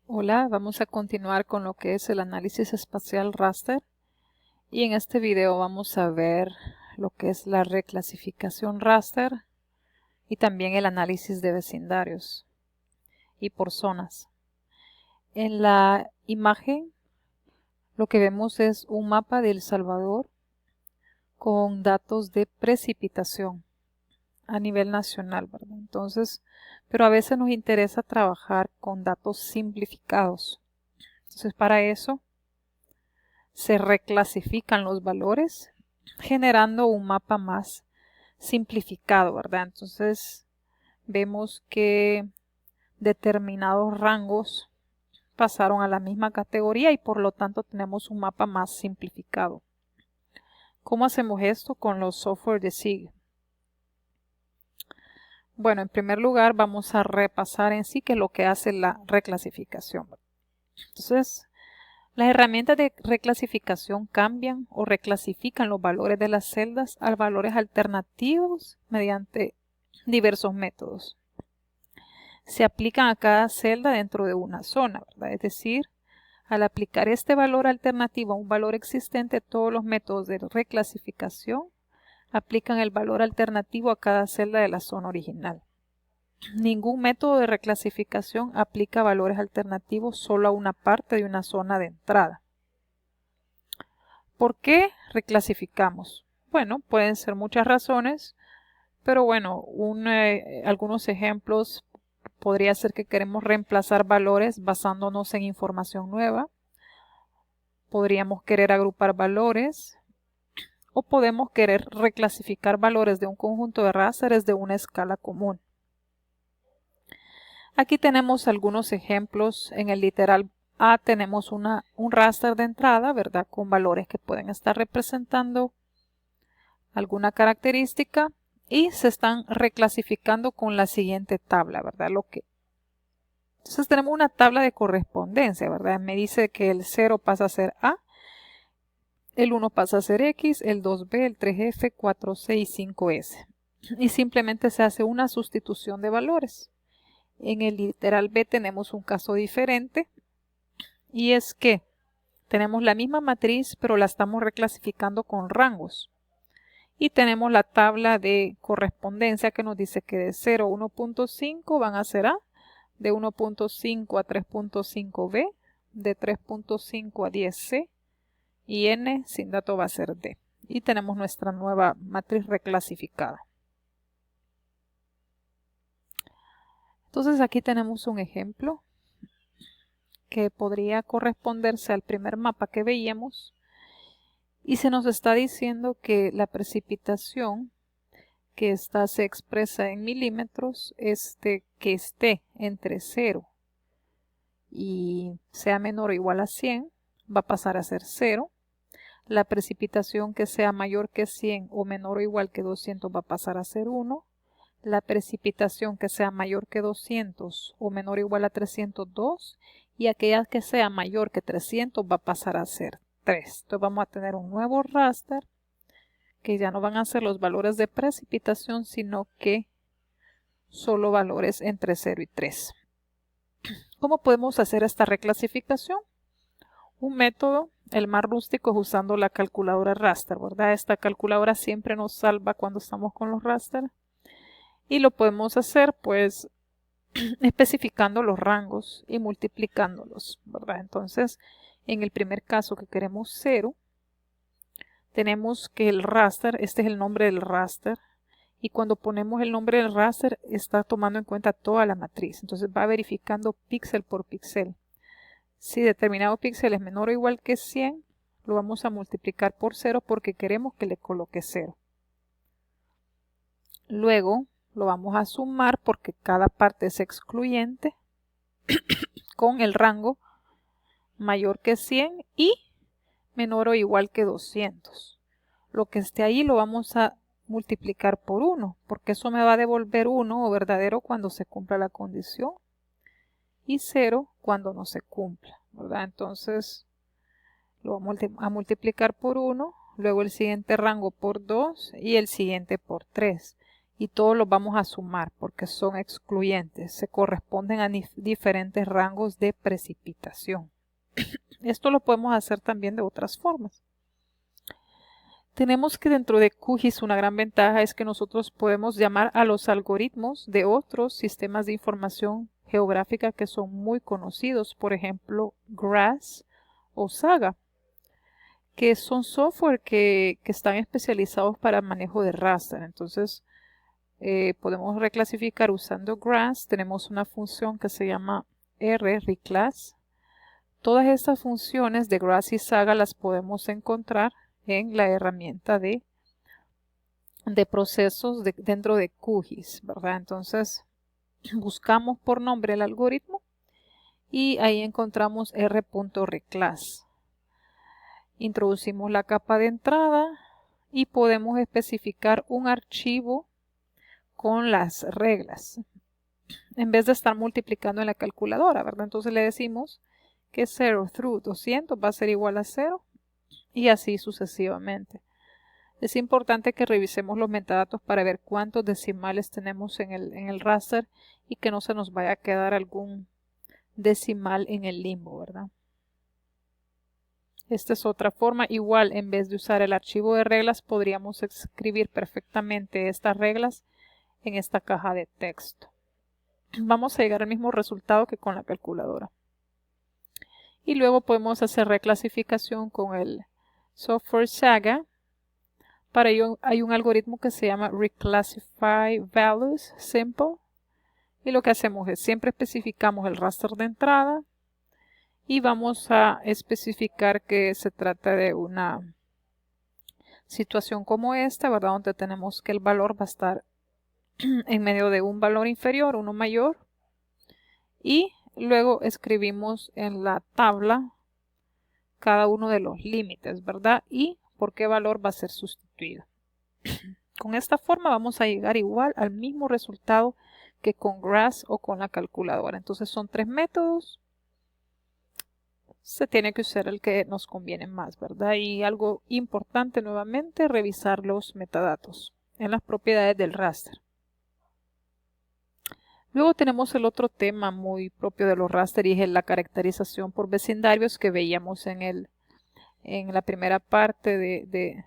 Hola, vamos a continuar con lo que es el análisis espacial raster y en este video vamos a ver lo que es la reclasificación raster y también el análisis de vecindarios y por zonas. En la imagen lo que vemos es un mapa de El Salvador con datos de precipitación a nivel nacional, ¿verdad? Entonces, pero a veces nos interesa trabajar con datos simplificados. Entonces, para eso se reclasifican los valores generando un mapa más simplificado, ¿verdad? Entonces vemos que determinados rangos pasaron a la misma categoría y por lo tanto tenemos un mapa más simplificado. ¿Cómo hacemos esto con los software de SIG? Bueno, en primer lugar vamos a repasar en sí qué es lo que hace la reclasificación. Entonces, las herramientas de reclasificación cambian o reclasifican los valores de las celdas a valores alternativos mediante diversos métodos. Se aplican a cada celda dentro de una zona, ¿verdad? Es decir, al aplicar este valor alternativo a un valor existente, todos los métodos de reclasificación aplican el valor alternativo a cada celda de la zona original. Ningún método de reclasificación aplica valores alternativos solo a una parte de una zona de entrada. ¿Por qué reclasificamos? Bueno, pueden ser muchas razones, pero bueno, algunos ejemplos podría ser que queremos reemplazar valores basándonos en información nueva. Podríamos querer agrupar valores o podemos querer reclasificar valores de un conjunto de rasters de una escala común. Aquí tenemos algunos ejemplos. En el literal A tenemos un raster de entrada, ¿verdad? Con valores que pueden estar representando alguna característica y se están reclasificando con la siguiente tabla, ¿verdad? Entonces tenemos una tabla de correspondencia, ¿verdad? Me dice que el 0 pasa a ser A, el 1 pasa a ser X, el 2B, el 3F, 4C y 5S. Y simplemente se hace una sustitución de valores. En el literal B tenemos un caso diferente y es que tenemos la misma matriz pero la estamos reclasificando con rangos. Y tenemos la tabla de correspondencia que nos dice que de 0 a 1.5 van a ser A, de 1.5 a 3.5B, de 3.5 a 10C y N sin dato va a ser D. Y tenemos nuestra nueva matriz reclasificada. Entonces aquí tenemos un ejemplo que podría corresponderse al primer mapa que veíamos y se nos está diciendo que la precipitación que esta se expresa en milímetros, que esté entre 0 y sea menor o igual a 100, va a pasar a ser 0. La precipitación que sea mayor que 100 o menor o igual que 200 va a pasar a ser 1. La precipitación que sea mayor que 200 o menor o igual a 302 y aquella que sea mayor que 300 va a pasar a ser 3. Entonces vamos a tener un nuevo raster que ya no van a ser los valores de precipitación, sino que solo valores entre 0 y 3. ¿Cómo podemos hacer esta reclasificación? Un método, el más rústico, es usando la calculadora raster, ¿verdad? Esta calculadora siempre nos salva cuando estamos con los raster. Y lo podemos hacer, pues, especificando los rangos y multiplicándolos, ¿verdad? Entonces, en el primer caso que queremos 0, tenemos que el raster, este es el nombre del raster, y cuando ponemos el nombre del raster está tomando en cuenta toda la matriz. Entonces va verificando píxel por píxel. Si determinado píxel es menor o igual que 100, lo vamos a multiplicar por 0 porque queremos que le coloque 0. Luego lo vamos a sumar porque cada parte es excluyente con el rango mayor que 100 y menor o igual que 200. Lo que esté ahí lo vamos a multiplicar por 1, porque eso me va a devolver 1 o verdadero cuando se cumpla la condición y 0 cuando no se cumpla, ¿verdad? Entonces lo vamos a multiplicar por 1, luego el siguiente rango por 2 y el siguiente por 3. y todos los vamos a sumar porque son excluyentes, se corresponden a diferentes rangos de precipitación. Esto lo podemos hacer también de otras formas. Tenemos que dentro de QGIS una gran ventaja es que nosotros podemos llamar a los algoritmos de otros sistemas de información geográfica que son muy conocidos, por ejemplo GRASS o SAGA, que son software que están especializados para manejo de raster. Entonces podemos reclasificar usando GRASS. Tenemos una función que se llama reclass. Todas estas funciones de GRASS y SAGA las podemos encontrar en la herramienta de procesos dentro de QGIS, ¿verdad? Entonces buscamos por nombre el algoritmo y ahí encontramos r.reclass. Introducimos la capa de entrada y podemos especificar un archivo con las reglas en vez de estar multiplicando en la calculadora, ¿verdad? Entonces le decimos que 0 through 200 va a ser igual a 0 y así sucesivamente. Es importante que revisemos los metadatos para ver cuántos decimales tenemos en el raster y que no se nos vaya a quedar algún decimal en el limbo, ¿verdad? Esta es otra forma. Igual, en vez de usar el archivo de reglas, podríamos escribir perfectamente estas reglas en esta caja de texto. Vamos a llegar al mismo resultado que con la calculadora. Y luego podemos hacer reclasificación con el software SAGA. Para ello hay un algoritmo que se llama Reclassify Values Simple. Y lo que hacemos es siempre especificamos el raster de entrada y vamos a especificar que se trata de una situación como esta, ¿verdad? Donde tenemos que el valor va a estar en medio de un valor inferior, uno mayor. Y luego escribimos en la tabla cada uno de los límites, ¿verdad? Y por qué valor va a ser sustituido. Con esta forma vamos a llegar igual al mismo resultado que con GRASS o con la calculadora. Entonces son 3 métodos. Se tiene que usar el que nos conviene más, ¿verdad? Y algo importante nuevamente, revisar los metadatos en las propiedades del raster. Luego tenemos el otro tema muy propio de los raster y es la caracterización por vecindarios que veíamos en la primera parte de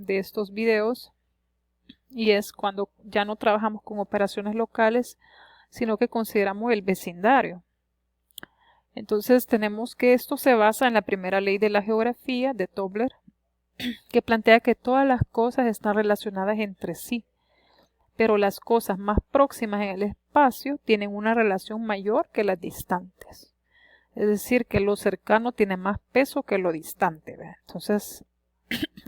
estos videos. Y es cuando ya no trabajamos con operaciones locales, sino que consideramos el vecindario. Entonces tenemos que esto se basa en la primera ley de la geografía de Tobler, que plantea que todas las cosas están relacionadas entre sí, pero las cosas más próximas en el espacio tienen una relación mayor que las distantes. Es decir, que lo cercano tiene más peso que lo distante, ¿verdad? Entonces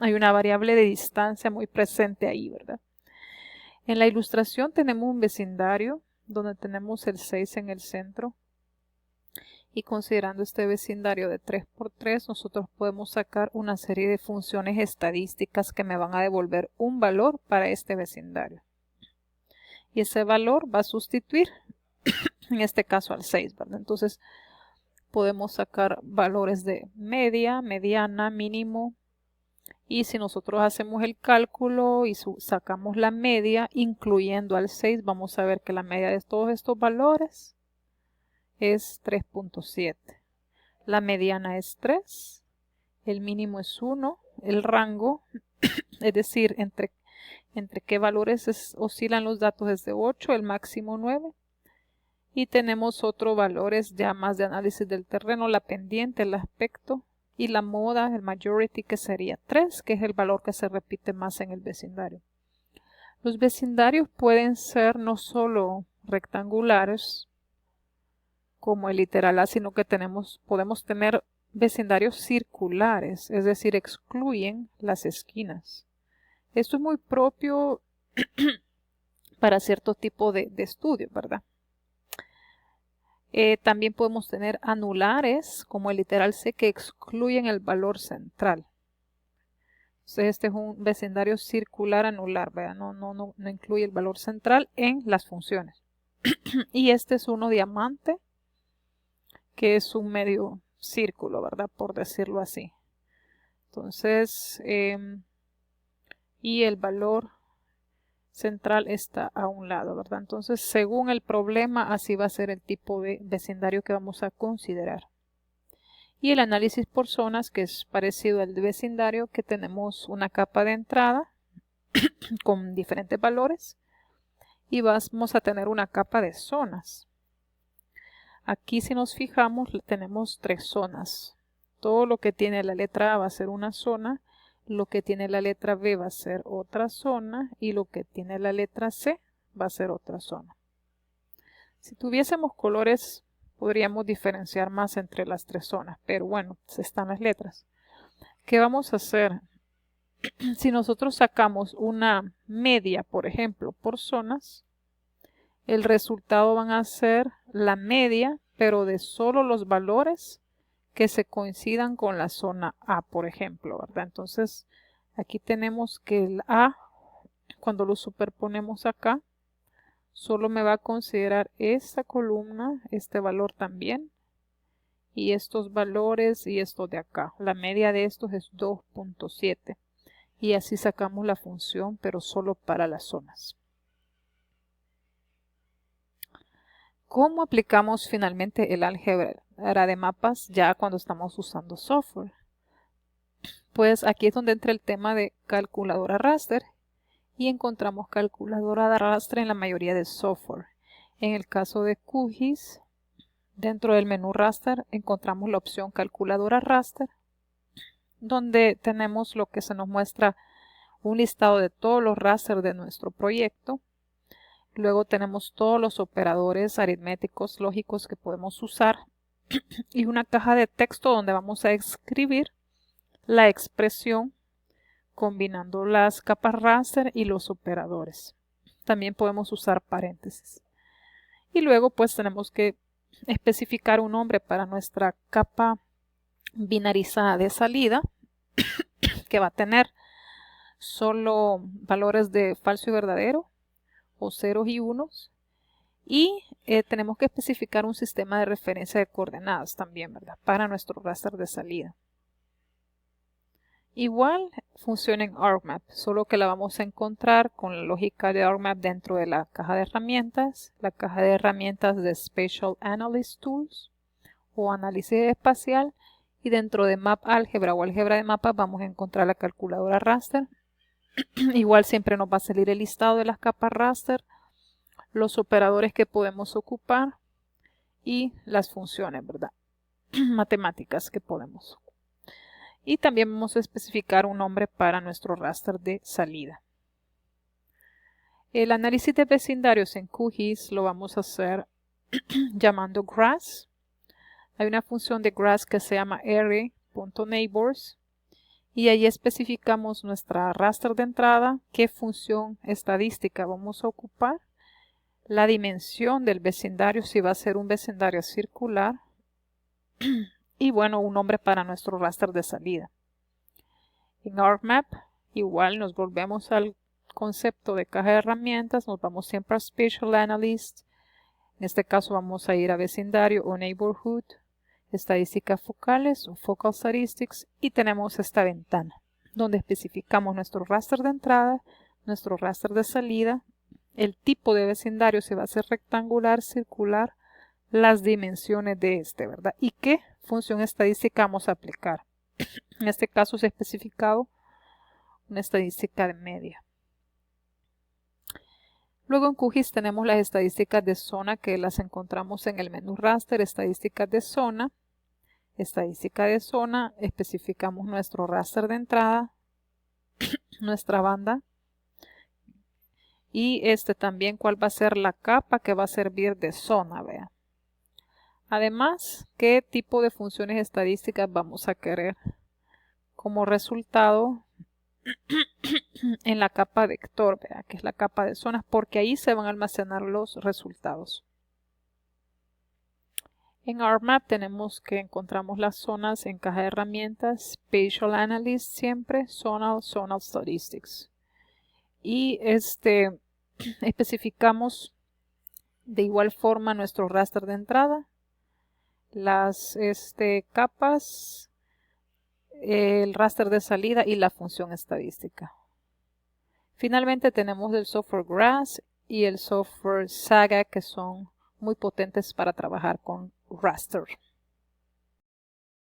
hay una variable de distancia muy presente ahí, ¿verdad? En la ilustración tenemos un vecindario donde tenemos el 6 en el centro. Y considerando este vecindario de 3×3, nosotros podemos sacar una serie de funciones estadísticas que me van a devolver un valor para este vecindario. Y ese valor va a sustituir, en este caso, al 6, ¿verdad? Entonces, podemos sacar valores de media, mediana, mínimo. Y si nosotros hacemos el cálculo y sacamos la media, incluyendo al 6, vamos a ver que la media de todos estos valores es 3.7. La mediana es 3, el mínimo es 1, el rango, es decir, entre qué valores oscilan los datos es de 8, el máximo 9. Y tenemos otros valores ya más de análisis del terreno, la pendiente, el aspecto y la moda, el majority, que sería 3, que es el valor que se repite más en el vecindario. Los vecindarios pueden ser no solo rectangulares, como el literal A, sino que podemos tener vecindarios circulares, es decir, excluyen las esquinas. Esto es muy propio para cierto tipo de estudio, ¿verdad? También podemos tener anulares, como el literal C, que excluyen el valor central. Entonces este es un vecindario circular anular, ¿verdad? No incluye el valor central en las funciones. Y este es uno diamante, que es un medio círculo, ¿verdad? Por decirlo así. Entonces, y el valor central está a un lado, ¿verdad? Entonces, según el problema, así va a ser el tipo de vecindario que vamos a considerar. Y el análisis por zonas, que es parecido al de vecindario, que tenemos una capa de entrada con diferentes valores y vamos a tener una capa de zonas. Aquí, si nos fijamos, tenemos 3 zonas. Todo lo que tiene la letra A va a ser una zona, lo que tiene la letra B va a ser otra zona y lo que tiene la letra C va a ser otra zona. Si tuviésemos colores, podríamos diferenciar más entre las 3 zonas, pero bueno, están las letras. ¿Qué vamos a hacer? Si nosotros sacamos una media, por ejemplo, por zonas, el resultado van a ser la media, pero de solo los valores que se coincidan con la zona A, por ejemplo, ¿verdad? Entonces, aquí tenemos que el A, cuando lo superponemos acá, solo me va a considerar esta columna, este valor también, y estos valores y esto de acá. La media de estos es 2.7. Y así sacamos la función, pero solo para las zonas. ¿Cómo aplicamos finalmente el álgebra de mapas ya cuando estamos usando software? Pues aquí es donde entra el tema de calculadora raster y encontramos calculadora de raster en la mayoría de software. En el caso de QGIS, dentro del menú raster encontramos la opción calculadora raster, donde tenemos lo que se nos muestra un listado de todos los rasters de nuestro proyecto. Luego tenemos todos los operadores aritméticos lógicos que podemos usar y una caja de texto donde vamos a escribir la expresión combinando las capas raster y los operadores. También podemos usar paréntesis. Y luego pues tenemos que especificar un nombre para nuestra capa binarizada de salida que va a tener solo valores de falso y verdadero o ceros y unos. Y tenemos que especificar un sistema de referencia de coordenadas también, ¿verdad? Para nuestro raster de salida. Igual funciona en ArcMap, solo que la vamos a encontrar con la lógica de ArcMap dentro de la caja de herramientas, la caja de herramientas de Spatial Analysis Tools o análisis espacial, y dentro de Map Álgebra o álgebra de mapas vamos a encontrar la calculadora raster. Igual siempre nos va a salir el listado de las capas raster, los operadores que podemos ocupar y las funciones, ¿verdad? Matemáticas que podemos ocupar. Y también vamos a especificar un nombre para nuestro raster de salida. El análisis de vecindarios en QGIS lo vamos a hacer llamando grass. Hay una función de grass que se llama array.neighbors y ahí especificamos nuestra raster de entrada, qué función estadística vamos a ocupar, la dimensión del vecindario, si va a ser un vecindario circular, y bueno, un nombre para nuestro raster de salida. En ArcMap igual nos volvemos al concepto de caja de herramientas, nos vamos siempre a Spatial Analyst, en este caso vamos a ir a vecindario o neighborhood, estadísticas focales o focal statistics, y tenemos esta ventana donde especificamos nuestro raster de entrada, nuestro raster de salida, el tipo de vecindario si va a ser rectangular, circular, las dimensiones de este, ¿verdad? Y qué función estadística vamos a aplicar. En este caso se ha especificado una estadística de media. Luego en QGIS tenemos las estadísticas de zona que las encontramos en el menú raster, estadísticas de zona. Estadística de zona, especificamos nuestro raster de entrada, nuestra banda y también cuál va a ser la capa que va a servir de zona, vea. Además, qué tipo de funciones estadísticas vamos a querer como resultado en la capa vector, vea, que es la capa de zonas, porque ahí se van a almacenar los resultados. En ArcMap tenemos que encontramos las zonas en caja de herramientas, Spatial Analyst siempre, Zonal Statistics. Y especificamos de igual forma nuestro raster de entrada, las capas, el raster de salida y la función estadística. Finalmente tenemos el software Grass y el software Saga, que son muy potentes para trabajar con raster.